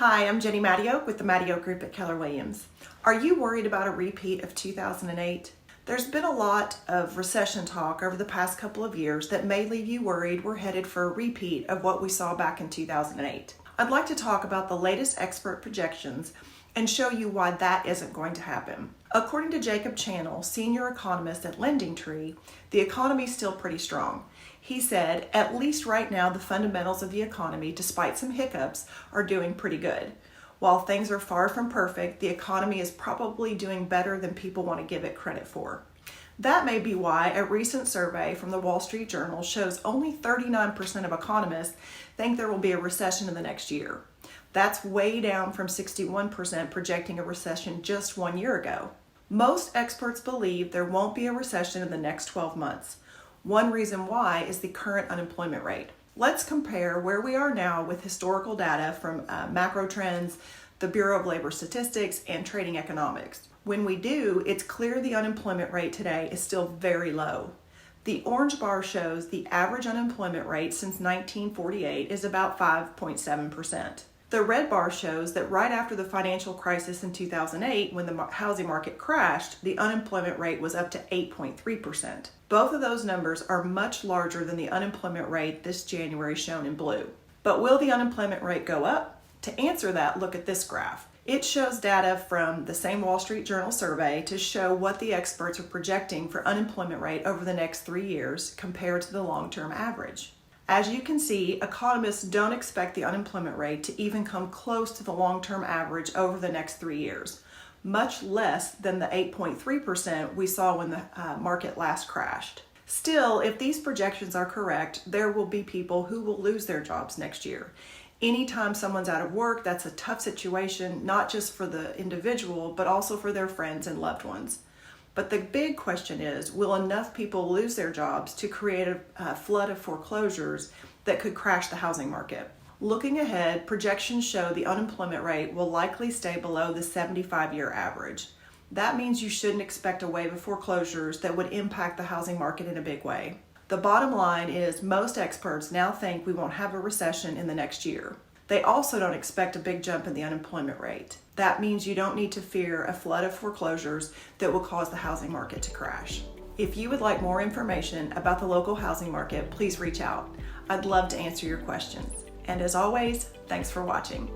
Hi, I'm Jenny Mateyoke with the Mateyoke Group at Keller Williams. Are you worried about a repeat of 2008? There's been a lot of recession talk over the past couple of years that may leave you worried we're headed for a repeat of what we saw back in 2008. I'd like to talk about the latest expert projections and show you why that isn't going to happen. According to Jacob Channel, senior economist at LendingTree, the economy is still pretty strong. He said, at least right now, the fundamentals of the economy, despite some hiccups, are doing pretty good. While things are far from perfect, the economy is probably doing better than people want to give it credit for. That may be why a recent survey from the Wall Street Journal shows only 39% of economists think there will be a recession in the next year. That's way down from 61% projecting a recession just 1 year ago. Most experts believe there won't be a recession in the next 12 months. One reason why is the current unemployment rate. Let's compare where we are now with historical data from Macro Trends, the Bureau of Labor Statistics, and Trading Economics. When we do, it's clear the unemployment rate today is still very low. The orange bar shows the average unemployment rate since 1948 is about 5.7%. The red bar shows that right after the financial crisis in 2008, when the housing market crashed, the unemployment rate was up to 8.3%. Both of those numbers are much larger than the unemployment rate this January shown in blue. But will the unemployment rate go up? To answer that, look at this graph. It shows data from the same Wall Street Journal survey to show what the experts are projecting for unemployment rate over the next 3 years compared to the long-term average. As you can see, economists don't expect the unemployment rate to even come close to the long-term average over the next 3 years, much less than the 8.3% we saw when the market last crashed. Still, if these projections are correct, there will be people who will lose their jobs next year. Anytime someone's out of work, that's a tough situation, not just for the individual, but also for their friends and loved ones. But the big question is, will enough people lose their jobs to create a flood of foreclosures that could crash the housing market? Looking ahead, projections show the unemployment rate will likely stay below the 75-year average. That means you shouldn't expect a wave of foreclosures that would impact the housing market in a big way. The bottom line is most experts now think we won't have a recession in the next year. They also don't expect a big jump in the unemployment rate. That means you don't need to fear a flood of foreclosures that will cause the housing market to crash. If you would like more information about the local housing market, please reach out. I'd love to answer your questions. And as always, thanks for watching.